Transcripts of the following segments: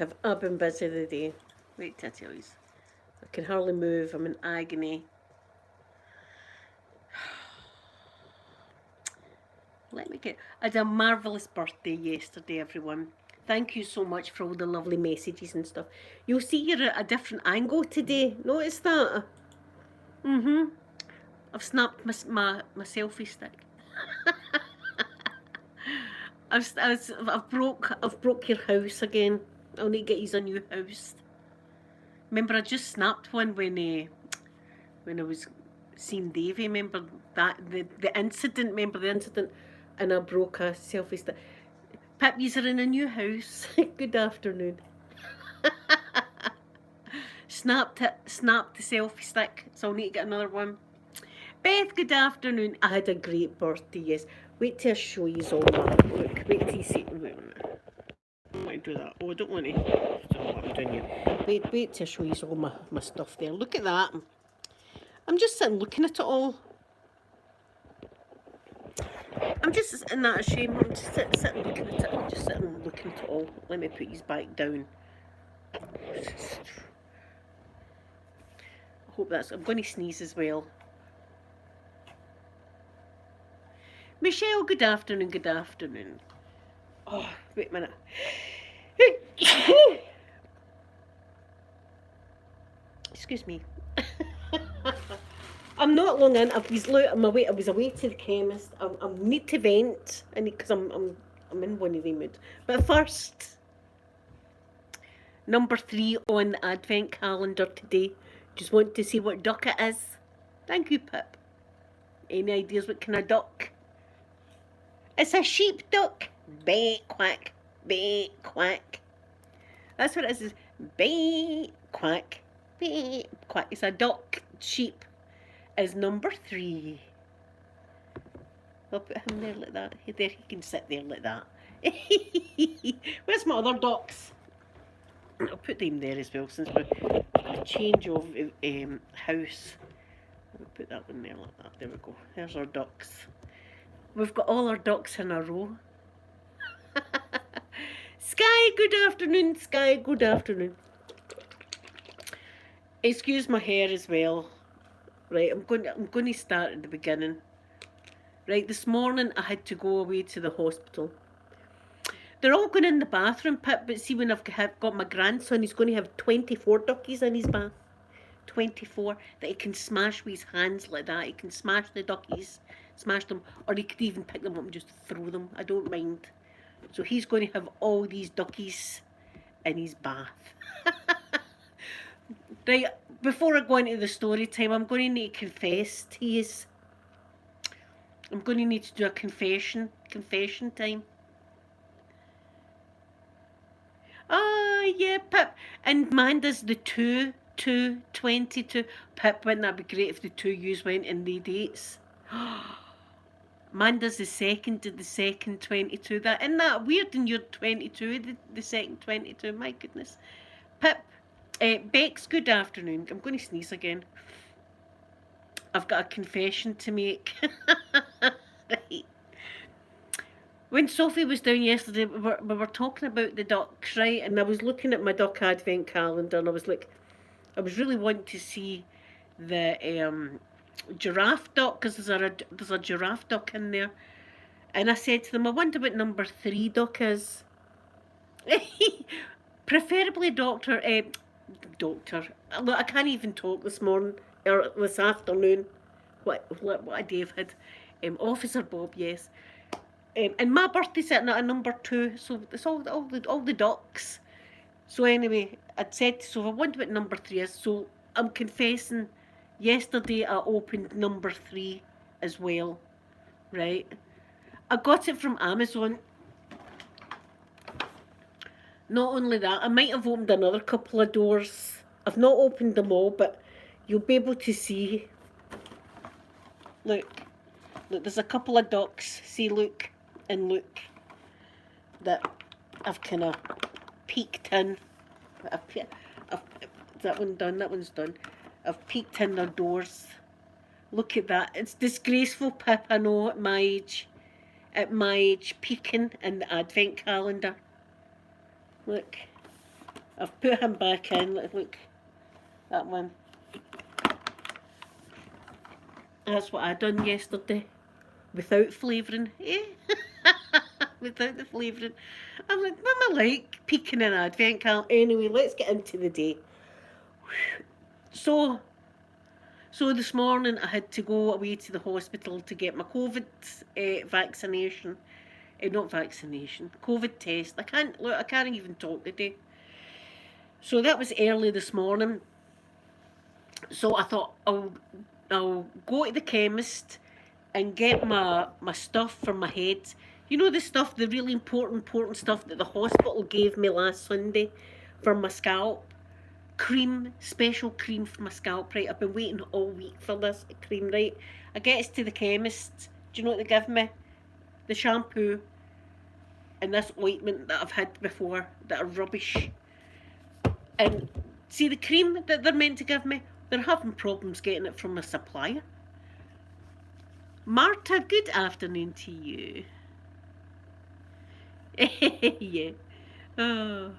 Have I been busy the day? Wait till I tell you. I can hardly move. I'm in agony. Let me get... I had a marvellous birthday yesterday, everyone. Thank you so much for all the lovely messages and stuff. You'll see you're at a different angle today. Notice that? I've snapped my selfie stick. I've broke your house again. I'll need to get you a new house. Remember, I just snapped one when I was seeing Davy. Remember that the incident? Remember the incident? And I broke a selfie stick. Pip, you're in a new house. Good afternoon. Snapped the selfie stick, so I'll need to get another one. Beth, good afternoon. I had a great birthday, yes. Wait till I show you all my look. Wait till you see. Wait a minute. I don't want to do that. Oh, I don't want to. I don't know what I'm doing here. Wait till I show you all my stuff there. Look at that. I'm just sitting looking at it all. I'm just in that shame. I'm just sitting looking at it. I'm just sitting looking at it all. Let me put these back down. I hope that's... I'm going to sneeze as well. Michelle, good afternoon, good afternoon. Oh, wait a minute. Excuse me. I'm not long in. I was away to the chemist. I need to vent, because I'm in one of the mood. But first, number 3 on the advent calendar today. Just want to see what duck it is. Thank you, Pip. Any ideas what kind of duck? It's a sheep duck. Bay quack, bay quack. That's what it is. Bay quack, bay quack. It's a duck. Sheep is number 3. I'll put him there like that. There, he can sit there like that. Where's my other ducks? I'll put them there as well, since we're going to change of house. I'll put that one there like that. There we go. There's our ducks. We've got all our ducks in a row. Sky, good afternoon. Sky, good afternoon. Excuse my hair as well. Right, I'm going to start at the beginning. Right, this morning I had to go away to the hospital. They're all going in the bathroom, Pip, but see, when I've got my grandson, he's going to have 24 duckies in his bath. 24 that he can smash with his hands like that. He can smash the duckies, smash them, or he could even pick them up and just throw them. I don't mind. So he's going to have all these duckies in his bath. Right, before I go into the story time, I'm going to need to confess to you. I'm going to need to do a confession time. Ah, yeah, Pip. And Manda's the 22. Pip, wouldn't that be great if the 2 yous went in the dates? Manda's the second 22. That, isn't that weird? And you're 22, the second 22. My goodness. Pip, Bex, good afternoon. I'm going to sneeze again. I've got a confession to make. Right. When Sophie was down yesterday, we were talking about the ducks, right? And I was looking at my duck advent calendar, and I was like, I was really wanting to see the giraffe duck, because there's a giraffe duck in there. And I said to them, I wonder what number 3 duck is. Preferably doctor. Look, I can't even talk this morning, or this afternoon. What a day I've had. Officer Bob, yes. And my birthday's sitting at a number 2, so it's all the ducks. So anyway, I'd said, so I wonder what number 3 is. So I'm confessing, yesterday I opened number 3 as well, right? I got it from Amazon. Not only that, I might have opened another couple of doors. I've not opened them all, but you'll be able to see. Look, there's a couple of ducks. See, look, and look, that I've kind of peeked in. That one done, that one's done. I've peeked in their doors. Look at that. It's disgraceful, Pip, I know, at my age. At my age, peeking in the advent calendar. Look. I've put him back in. Look, that one. That's what I done yesterday. Without flavouring. Eh? Without the flavouring. I'm like, Mama, like peeking in an advent calendar. Anyway, let's get into the day. So this morning I had to go away to the hospital to get my COVID vaccination. Not vaccination, COVID test. I can't even talk today. So that was early this morning. So I thought I'll go to the chemist and get my stuff for my head. You know, the stuff, the really important stuff that the hospital gave me last Sunday for my scalp. Cream, special cream for my scalp, right? I've been waiting all week for this cream, right? I gets to the chemist. Do you know what they give me? The shampoo and this ointment that I've had before that are rubbish. And see, the cream that they're meant to give me, they're having problems getting it from a supplier. Marta, good afternoon to you. Yeah. Oh.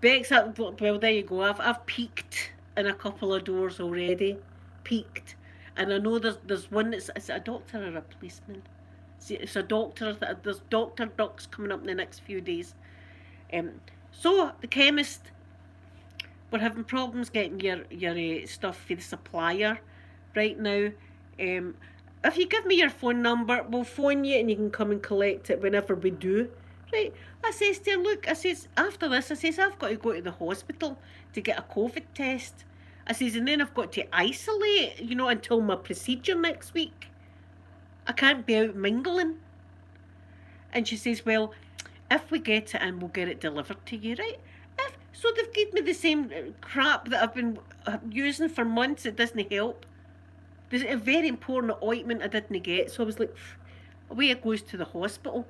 Bex, well, there you go. I've peeked in a couple of doors already. Peeked. And I know there's one that's, is it a doctor or a policeman? It's a doctor. There's Dr. Ducks coming up in the next few days. So the chemist, we're having problems getting your stuff for the supplier right now. If you give me your phone number, we'll phone you and you can come and collect it whenever we do. Right, I says to her, look, I says, after this, I says, I've got to go to the hospital to get a COVID test. I says, and then I've got to isolate, you know, until my procedure next week. I can't be out mingling. And she says, well, if we get it in, we'll get it delivered to you, right? So they've given me the same crap that I've been using for months. It doesn't help. There's a very important ointment I didn't get. So I was like, away it goes to the hospital.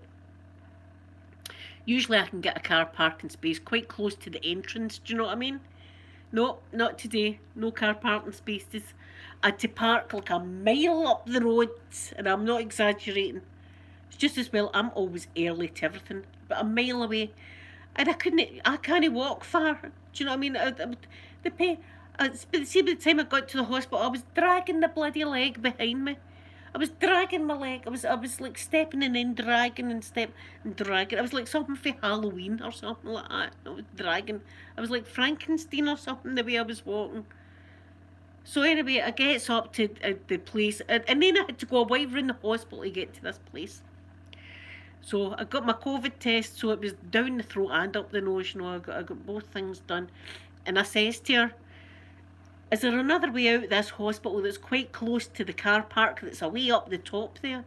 Usually I can get a car parking space quite close to the entrance, do you know what I mean? No, not today. No car parking spaces. I had to park like a mile up the road, and I'm not exaggerating. It's just as well I'm always early to everything, but a mile away. And I can't walk far. Do you know what I mean? See, by the time I got to the hospital, I was dragging the bloody leg behind me. I was dragging my leg. I was like stepping and then dragging and step and dragging. I was like something for Halloween or something like that. I was dragging. I was like Frankenstein or something the way I was walking. So anyway, I gets up to the place, and then I had to go away around the hospital to get to this place. So I got my COVID test, so it was down the throat and up the nose. You know, I got both things done, and I says to her, is there another way out of this hospital that's quite close to the car park that's away up the top there?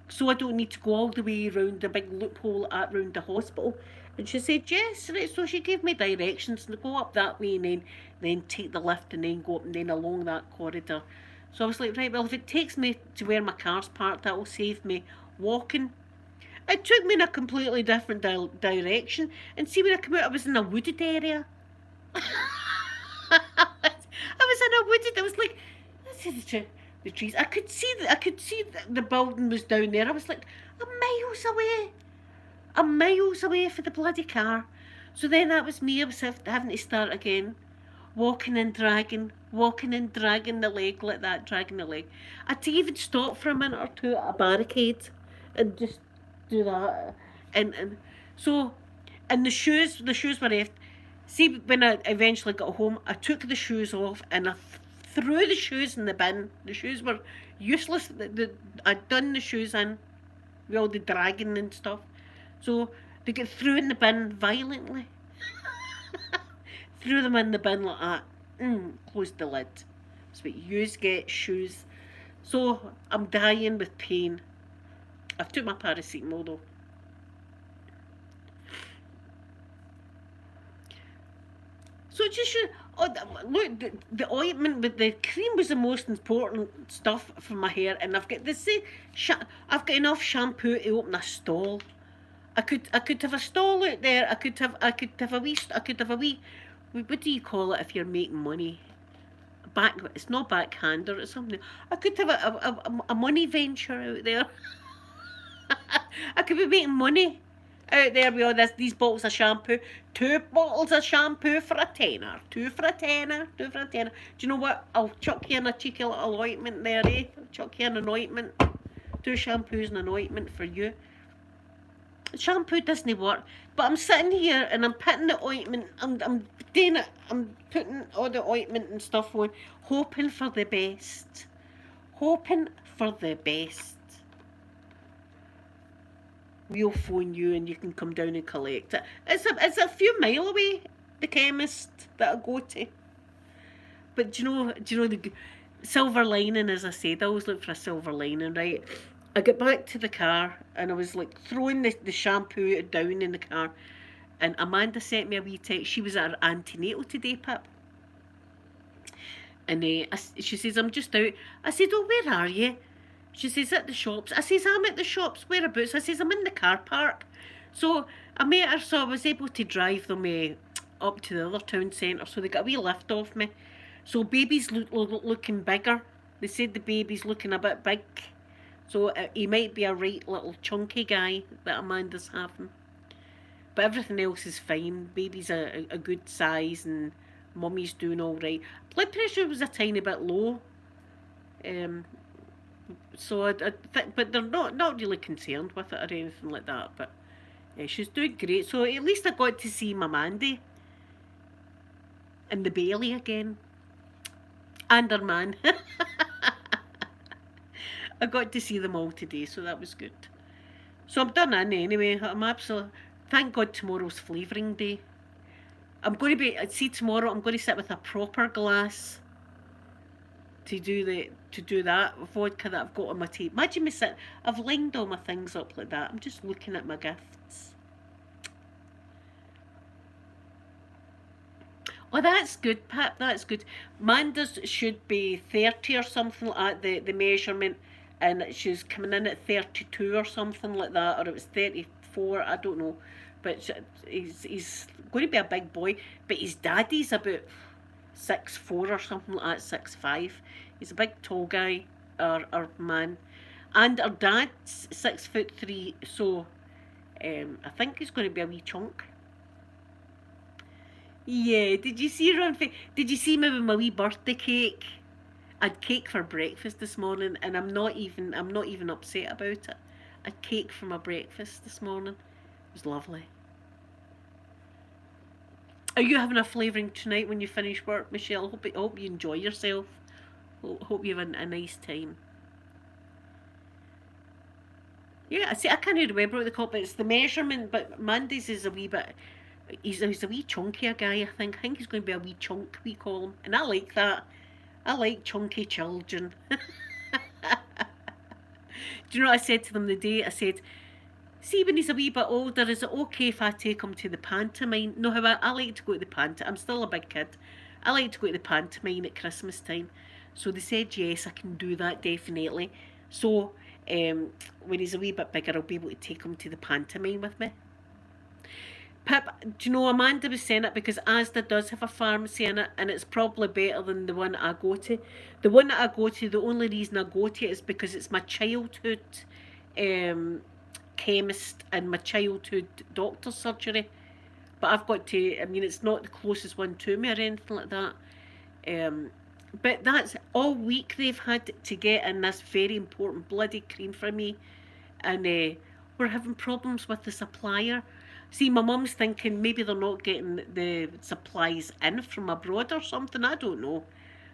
So I don't need to go all the way around the big loophole around the hospital. And she said, yes, right. So she gave me directions to go up that way and then take the lift and then go up and then along that corridor. So I was like, right, well, if it takes me to where my car's parked, that will save me walking. It took me in a completely different direction. And see, when I came out, I was in a wooded area. I was in a wooded. I was like, this is the trees. I could see the building was down there. I was like, I'm miles away for the bloody car. So then that was me. I was having to start again, walking and dragging the leg like that, dragging the leg. I had to even stop for a minute or two at a barricade and just do that. And so, and the shoes were left. See, when I eventually got home, I took the shoes off and I threw the shoes in the bin. The shoes were useless. I'd done the shoes in with all the dragging and stuff. So they get threw in the bin violently. Threw them in the bin like that. Closed the lid. So you get shoes. So I'm dying with pain. I've took my paracetamol though. So just look, the ointment with the cream was the most important stuff for my hair, and I've got I've got enough shampoo to open a stall. I could have a stall out there. I could have a wee. What do you call it if you're making money? It's not backhander. It's something. I could have a money venture out there. I could be making money out there with all these bottles of shampoo. 2 bottles of shampoo for a tenner. 2 for a tenner. 2 for a tenner. Do you know what? I'll chuck you in a cheeky little ointment there, eh? I'll chuck you in an ointment. 2 shampoos and an ointment for you. Shampoo doesn't work, but I'm sitting here and I'm putting the ointment, I'm doing it, I'm putting all the ointment and stuff on, hoping for the best. Hoping for the best. We'll phone you and you can come down and collect it. It's a few mile away, the chemist that I go to. But do you know the silver lining, as I said, I always look for a silver lining, right? I got back to the car and I was like throwing the shampoo down in the car, and Amanda sent me a wee text. She was at her antenatal today, Pip. And she says, I'm just out. I said, oh, where are you? She says, at the shops. I says, I'm at the shops. Whereabouts? I says, I'm in the car park. So I met her, so I was able to drive them up to the other town centre. So they got a wee lift off me. So baby's looking bigger. They said the baby's looking a bit big. So he might be a right little chunky guy that Amanda's having. But everything else is fine. Baby's a good size and mummy's doing all right. Blood pressure was a tiny bit low. So I think, but they're not really concerned with it or anything like that. But she's doing great. So at least I got to see my Mandy and the Bailey again. And her man. I got to see them all today, so that was good. So I'm done in anyway. I'm absolutely... Thank God tomorrow's flavouring day. I'm going to be... See, tomorrow I'm going to sit with a proper glass to do that vodka that I've got on my table. Imagine me sitting... I've lined all my things up like that. I'm just looking at my gifts. Oh, that's good, Pip. That's good. Manda's should be 30 or something like that, the measurement. And she's coming in at 32 or something like that, or it was 34, I don't know. But he's going to be a big boy, but his daddy's about 6'4" or something like that, 6'5". He's a big tall guy, our man. And our dad's 6'3", so I think he's going to be a wee chunk. Yeah, did you see her on Facebook? Did you see me with my wee birthday cake? I had cake for breakfast this morning, and I'm not even upset about it. I had cake for my breakfast this morning. It was lovely. Are you having a flavouring tonight when you finish work, Michelle? I hope you enjoy yourself. Hope you have a nice time. Yeah, I can't remember what they call it, but it's the measurement. But Mandy's is a wee bit... He's a wee chunkier guy, I think. I think he's going to be a wee chunk, we call him. And I like that. I like chunky children. Do you know what I said to them the day? I said, see, when he's a wee bit older, is it okay if I take him to the pantomime? No, how I like to go to the pantomime. I'm still a big kid. I like to go to the pantomime at Christmas time. So they said, yes, I can do that, definitely. So when he's a wee bit bigger, I'll be able to take him to the pantomime with me. Pip, do you know, Amanda was saying it because Asda does have a pharmacy in it, and it's probably better than the one I go to. The one that I go to, the only reason I go to it is because it's my childhood chemist and my childhood doctor's surgery. But I've got to, I mean, it's not the closest one to me or anything like that. But that's all week they've had to get in this very important bloody cream for me. And we're having problems with the supplier. See, my mum's thinking maybe they're not getting the supplies in from abroad or something. I don't know.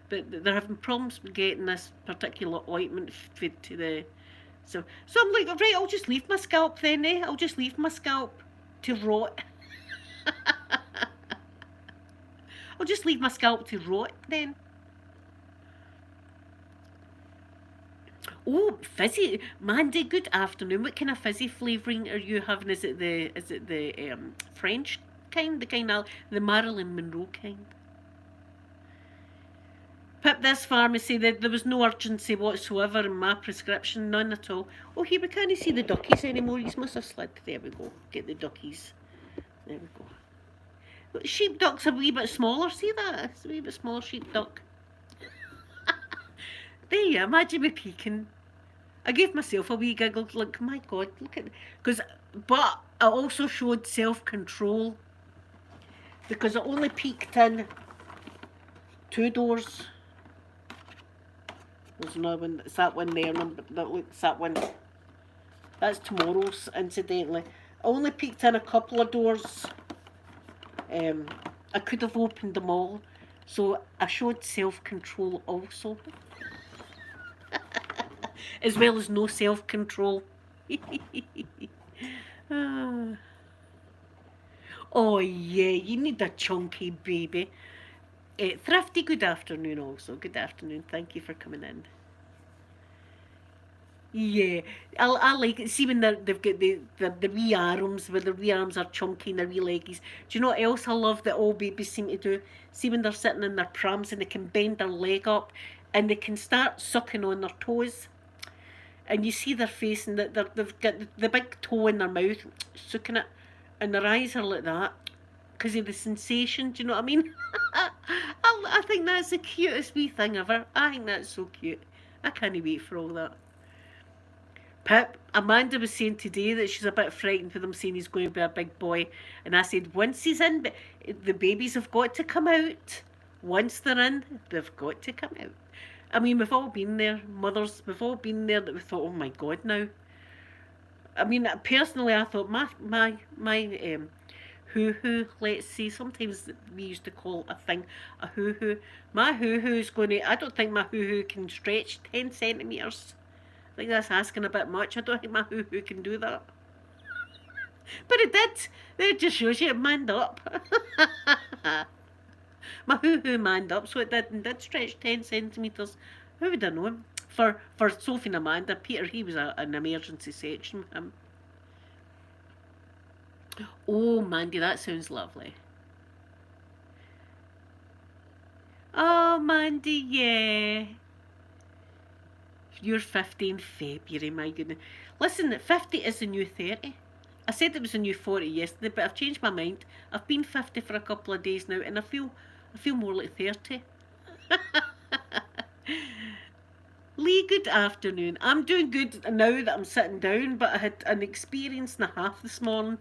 But they're having problems with getting this particular ointment to the... So I'm like, right, I'll just leave my scalp then, eh? I'll just leave my scalp to rot. I'll just leave my scalp to rot then. Oh, fizzy. Mandy, good afternoon. What kind of fizzy flavouring are you having? Is it the French kind? The kind of the Marilyn Monroe kind? Pip, this pharmacy, there was no urgency whatsoever in my prescription, none at all. Oh, here, we can't see the duckies anymore. You must have slid. There we go. Get the duckies. There we go. Sheep duck's a wee bit smaller. See that? It's a wee bit smaller sheep duck. There you imagine me peeking. I gave myself a wee giggle, like, my God, look at... Because But I also showed self-control because I only peeked in 2 doors. There's another one. It's that one there. It's that one. That's tomorrow's, incidentally. I only peeked in a couple of doors. I could have opened them all. So I showed self-control also. As well as no self-control. Oh yeah, you need a chunky baby. Thrifty, good afternoon also. Good afternoon. Thank you for coming in. Yeah, I like it. See when they've got the wee arms, where the wee arms are chunky and the wee leggies. Do you know what else I love that all babies seem to do? See when they're sitting in their prams and they can bend their leg up and they can start sucking on their toes. And you see their face and they've got the big toe in their mouth, sucking it, and their eyes are like that because of the sensation. Do you know what I mean? I think that's the cutest wee thing ever. I think that's so cute. I can't wait for all that. Pip, Amanda was saying today that she's a bit frightened with him saying he's going to be a big boy. And I said, once he's in, the babies have got to come out. Once they're in, they've got to come out. I mean, we've all been there, mothers, we've all been there that we thought, oh my God, now. I mean, personally, I thought my hoo-hoo, let's say, sometimes we used to call a thing a hoo-hoo. My hoo-hoo's going to, I don't think my hoo-hoo can stretch 10 centimetres. I think that's asking a bit much. I don't think my hoo-hoo can do that. But it did. It just shows you it manned up. My hoo-hoo manned up, so it did stretch 10 centimetres. Who would have known? For Sophie and Amanda, Peter, he was an emergency section with him. Oh, Mandy, that sounds lovely. Oh, Mandy, yeah. You're 50 in February, my goodness. Listen, 50 is the new 30. I said it was a new 40 yesterday, but I've changed my mind. I've been 50 for a couple of days now, and I feel more like 30. Lee, good afternoon. I'm doing good now that I'm sitting down, but I had an experience and a half this morning.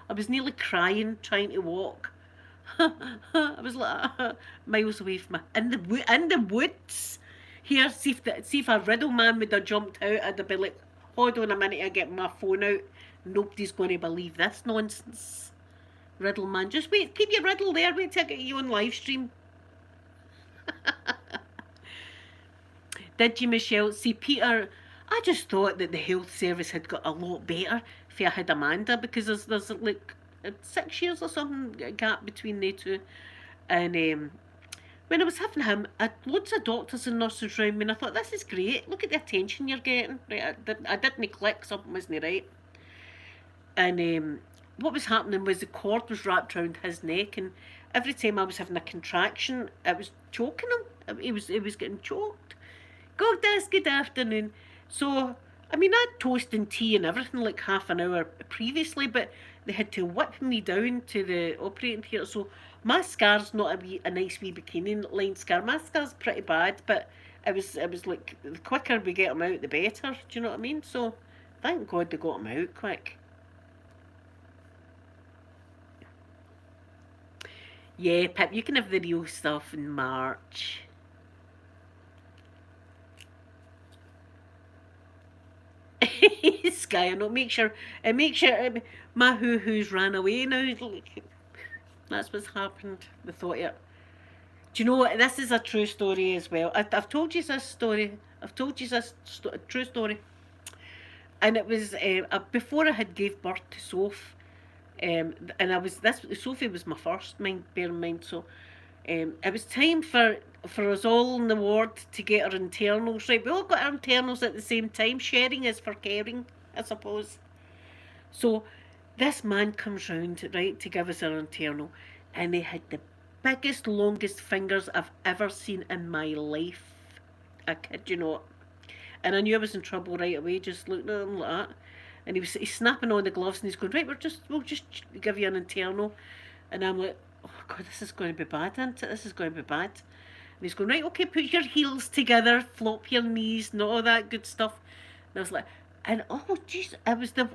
I was nearly crying trying to walk. I was like miles away from in the woods. Here, see if a riddle man would have jumped out, I'd have been like, hold on a minute, I get my phone out. Nobody's going to believe this nonsense. Riddle man, just wait, keep your riddle there, wait till I get you on live stream. Did you, Michelle? See, Peter, I just thought that the health service had got a lot better if I had Amanda, because there's like 6 years or something gap between the two. And when I was having him, I had loads of doctors and nurses around me, and I thought, this is great. Look at the attention you're getting. Right, I didn't click, something wasn't right. And what was happening was the cord was wrapped around his neck, and every time I was having a contraction, it was choking him. He was getting choked. God, that's good afternoon. So, I mean, I had toast and tea and everything like half an hour previously, but they had to whip me down to the operating theatre. So my scar's not a nice wee bikini line scar. My scar's pretty bad, but it was like the quicker we get them out, the better. Do you know what I mean? So thank God they got them out quick. Yeah, Pip, you can have the real stuff in March. Sky, I know. Make sure my hoo-hoos ran away now. That's what's happened. The thought it. Do you know what? This is a true story as well. I've told you this story. I've told you this true story. And it was before I had gave birth to Soph. And Sophie was my first, bear in mind. So it was time for us all in the ward to get our internals. Right, we all got our internals at the same time. Sharing is for caring, I suppose. So this man comes round, right, to give us our internal, and they had the biggest, longest fingers I've ever seen in my life. I kid you not. And I knew I was in trouble right away, just looking at him like that. And he's snapping on the gloves, and he's going, right, we'll just give you an internal. And I'm like, oh God, this is going to be bad, isn't it? This is going to be bad. And he's going, right, okay, put your heels together, flop your knees, and all that good stuff. And I was like, And oh jeez, it was the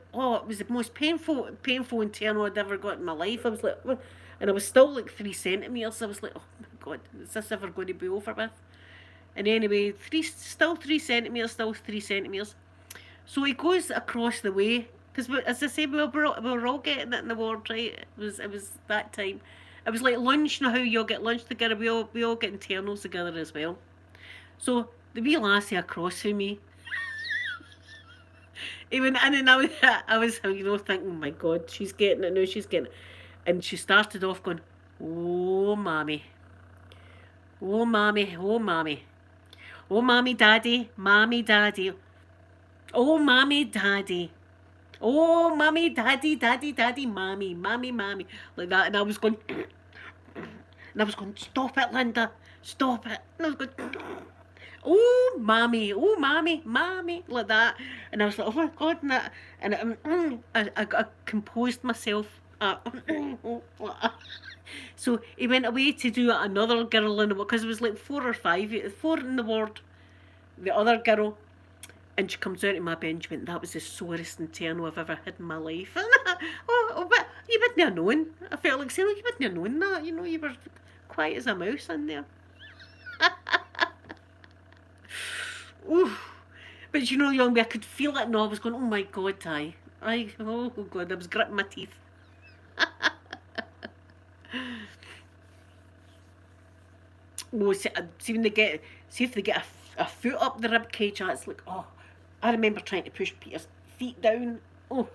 most painful internal I'd ever got in my life. I was like, "What?" And I was still like 3 centimeters. I was like, oh my god, is this ever going to be over with? And anyway, still 3 centimeters, still 3 centimeters. So he goes across the way because, as I say, we were all getting it in the ward, right? It was that time. It was like lunch. You know how you all get lunch together? We all get internals together as well. So the wee lassie across from me, even and then I was thinking, oh my god, she's getting it now. She's getting it, and she started off going, oh mommy, oh mommy, oh mommy, oh mommy, daddy, oh mommy, daddy. Oh, mommy, daddy, mommy, like that. And I was going, stop it, Linda, stop it. And I was going, oh, mommy, like that. And I was like, oh my god, and I composed myself. So he went away to do another girl in the ward because it was like 4 or 5, 4 in the ward. The other girl. And she comes out of my bench and went, that was the sorest internal I've ever had in my life. But you wouldn't have known. I felt like saying, you wouldn't have known that. You were quiet as a mouse in there. Oof. But young me, I could feel it now. I was going, oh my god, oh god, I was gritting my teeth. Oh, see if they get a foot up the rib cage, it's like, oh, I remember trying to push Peter's feet down. Oh.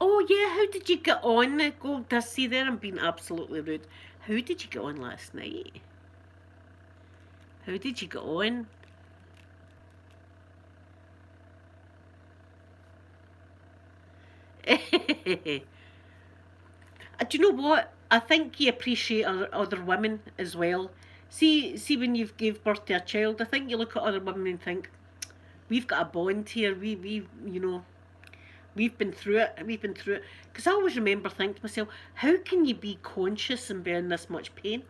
Oh yeah, how did you get on? Go, see there, I'm being absolutely rude. How did you get on last night? How did you get on? Do you know what? I think you appreciate other women as well. See when you've gave birth to a child, I think you look at other women and think, we've got a bond here. We've been through it. Because I always remember thinking to myself, how can you be conscious and be in this much pain?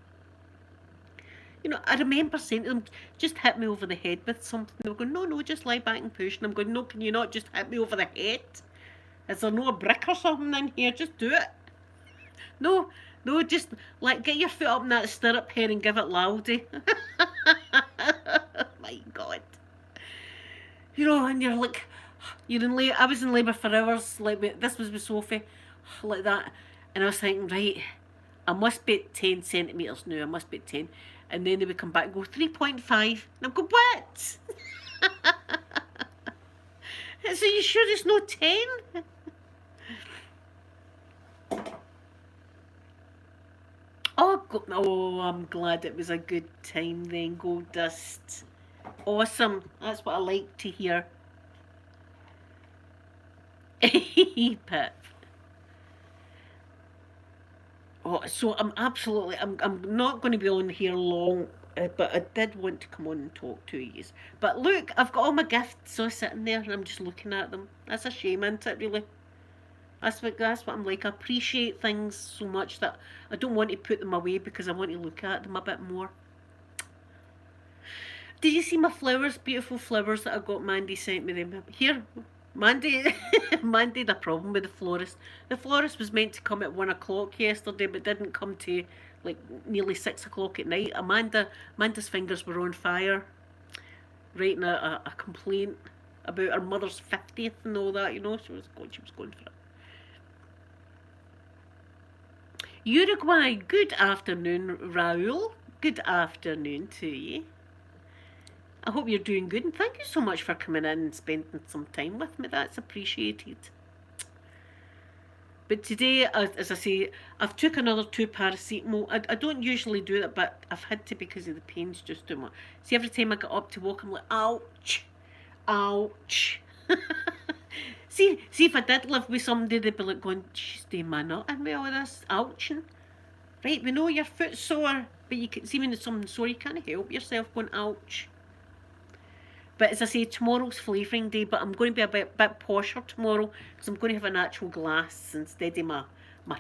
I remember saying to them, just hit me over the head with something. They were going, no, just lie back and push. And I'm going, no, can you not just hit me over the head? Is there no a brick or something in here? Just do it. No, just like get your foot up in that stirrup here and give it loudy. My God. And you're like, I was in labour for hours, like this was with Sophie, like that. And I was thinking, right, I must be at 10 centimetres now, I must be at 10. And then they would come back and go, 3.5. And I'm going, what? So you sure it's not 10? Oh, I'm glad it was a good time then, Gold Dust. Awesome. That's what I like to hear. Pip. Oh, so I'm not going to be on here long, but I did want to come on and talk to you. But look, I've got all my gifts all sitting there and I'm just looking at them. That's a shame, isn't it, really? That's what I'm like. I appreciate things so much that I don't want to put them away because I want to look at them a bit more. Did you see my flowers? Beautiful flowers that I got. Mandy sent me them. Here, Mandy had a problem with the florist. The florist was meant to come at 1 o'clock yesterday, but didn't come to like nearly 6 o'clock at night. Amanda's fingers were on fire, writing a complaint about her mother's 50th and all that. She was going for it. Uruguay, good afternoon, Raul. Good afternoon to you. I hope you're doing good, and thank you so much for coming in and spending some time with me. That's appreciated. But today, as I say, I've took another 2 paracetamol. I don't usually do that, but I've had to because of the pains just too much. See, every time I get up to walk, I'm like, ouch, ouch. See, if I did live with somebody, they'd be like going, she's doing my nut and with all this ouching. Right, we know your foot's sore, but you can see when it's something sore, you can't help yourself going, ouch. But as I say, tomorrow's flavouring day, but I'm going to be a bit posher tomorrow because I'm going to have an actual glass instead of my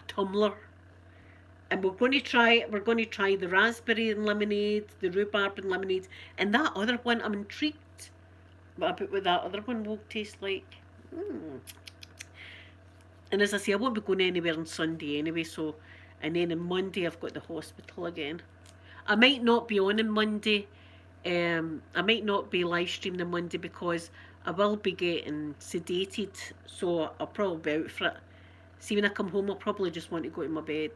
tumbler. And we're going to try the raspberry and lemonade, the rhubarb and lemonade, and that other one. I'm intrigued about what that other one will taste like. Mm. And as I say, I won't be going anywhere on Sunday anyway. So, and then on Monday I've got the hospital again. I might not be on Monday. I might not be live streaming on Monday because I will be getting sedated. So I'll probably be out for it. See, when I come home, I'll probably just want to go to my bed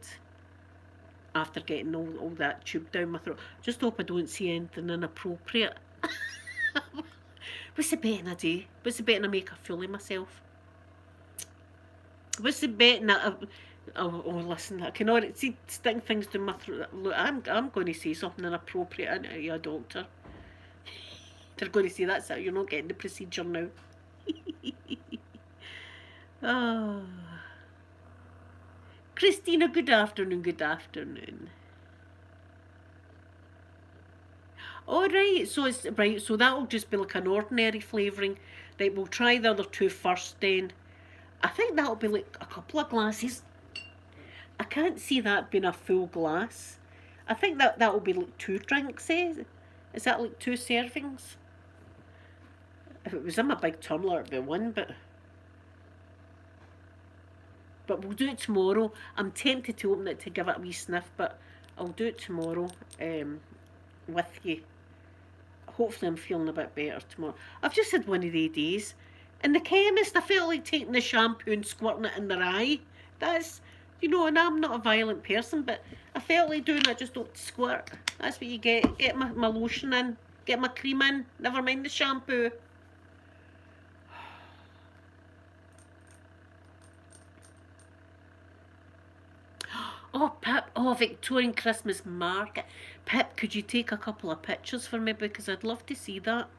after getting all that tube down my throat. Just hope I don't see anything inappropriate. What's the betting I do? What's the betting I make a fool of myself? What's the betting that listen, I can already see sticking things down my throat. Look, I'm going to say something inappropriate into you, doctor. They're going to say, that's it, you're not getting the procedure now. Oh. Christina, good afternoon, good afternoon. All right, so it's right. So that'll just be like an ordinary flavouring. Right, we'll try the other two first. Then I think that'll be like a couple of glasses. I can't see that being a full glass. I think that'll be like 2 drinks. Is that like 2 servings? If it was in my big tumbler, it'd be 1, but we'll do it tomorrow. I'm tempted to open it to give it a wee sniff, but I'll do it tomorrow with you. Hopefully I'm feeling a bit better tomorrow. I've just had one of these days. In the chemist, I felt like taking the shampoo and squirting it in their eye. That's, and I'm not a violent person, but I felt like doing it, just don't squirt. That's what you get. Get my lotion in, get my cream in, never mind the shampoo. Oh, Pip, Victorian Christmas market. Pip, could you take a couple of pictures for me? Because I'd love to see that.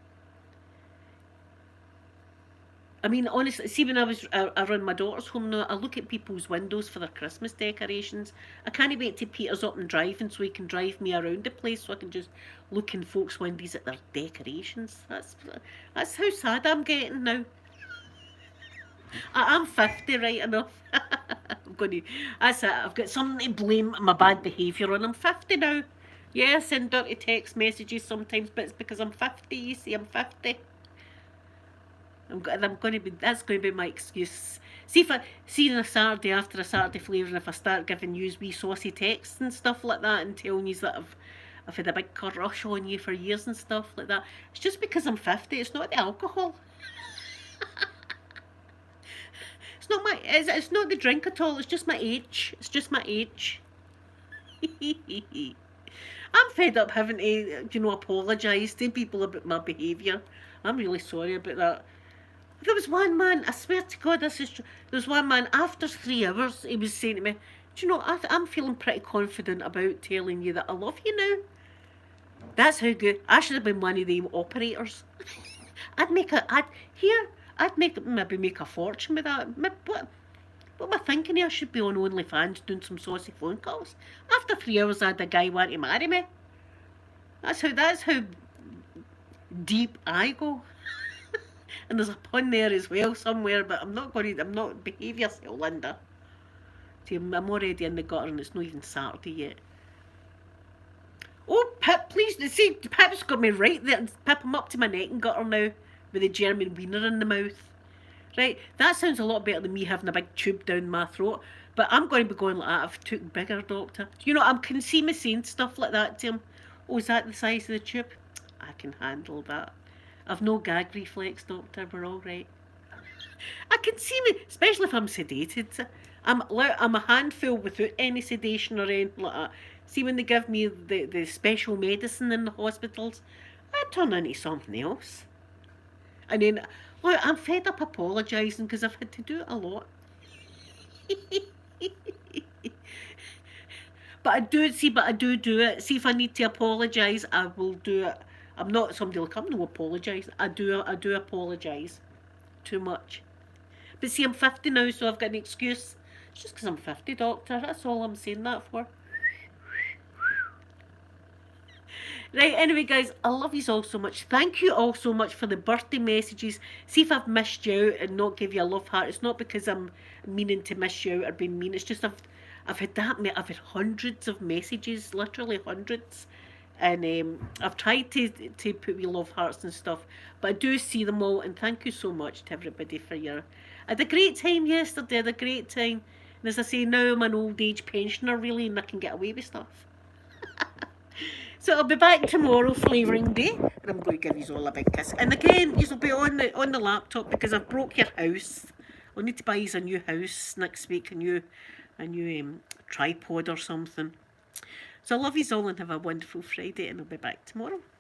I mean, honestly, see, when I was around my daughter's home now, I look at people's windows for their Christmas decorations. I can't wait till Peter's up and driving so he can drive me around the place so I can just look in folks' windows at their decorations. That's how sad I'm getting now. I'm 50, right enough. That's it. I've got something to blame my bad behaviour on. I'm 50 now. Yeah, I send dirty text messages sometimes, but it's because I'm 50. You see, I'm 50. That's going to be my excuse. See, on a Saturday after a Saturday flavouring, if I start giving you wee saucy texts and stuff like that and telling you that I've had a big crush on you for years and stuff like that, it's just because I'm 50. It's not the alcohol. It's not the drink at all. It's just my age. It's just my age. I'm fed up having to, apologise to people about my behaviour. I'm really sorry about that. There was one man, I swear to God, this is true. There was one man, after 3 hours, he was saying to me, do you know, I'm feeling pretty confident about telling you that I love you now. That's how good. I should have been one of the operators. I'd maybe make a fortune with that. What am I thinking here? I should be on OnlyFans doing some saucy phone calls. After 3 hours, I had a guy want to marry me. That's how deep I go. And there's a pun there as well somewhere, but I'm not. Behave yourself, Linda. See, I'm already in the gutter and it's not even Saturday yet. Oh, Pip, please. See, Pip's got me right there. Pip, I'm up to my neck in gutter now with a German wiener in the mouth. Right, that sounds a lot better than me having a big tube down my throat. But I'm going to be going like that. I've took bigger, doctor. I can see me saying stuff like that to him. Oh, is that the size of the tube? I can handle that. I've no gag reflex, doctor. We're all right. I can see me, especially if I'm sedated. I'm a handful without any sedation or anything like that. See, when they give me the special medicine in the hospitals, I turn into something else. And then, look, I'm fed up apologising because I've had to do it a lot. But I do it. See, if I need to apologise, I will do it. I'm not somebody like, I'm no apologise. I do apologise. Too much. But see, I'm 50 now, so I've got an excuse. It's just because I'm 50, doctor. That's all I'm saying that for. Right, anyway, guys, I love you all so much. Thank you all so much for the birthday messages. See if I've missed you out and not give you a love heart. It's not because I'm meaning to miss you out or being mean. It's just I've I've had I've had hundreds of messages, literally hundreds. And I've tried to put wee love hearts and stuff, but I do see them all. And thank you so much to everybody for your. I had a great time yesterday. I had a great time. And as I say, now I'm an old age pensioner, really, and I can get away with stuff. So I'll be back tomorrow, flavouring day, and I'm going to give you all a big kiss. And again, you'll be on the laptop because I've broke your house. I'll need to buy you a new house next week, a new tripod or something. So I love you all and have a wonderful Friday, and I'll be back tomorrow. Bye.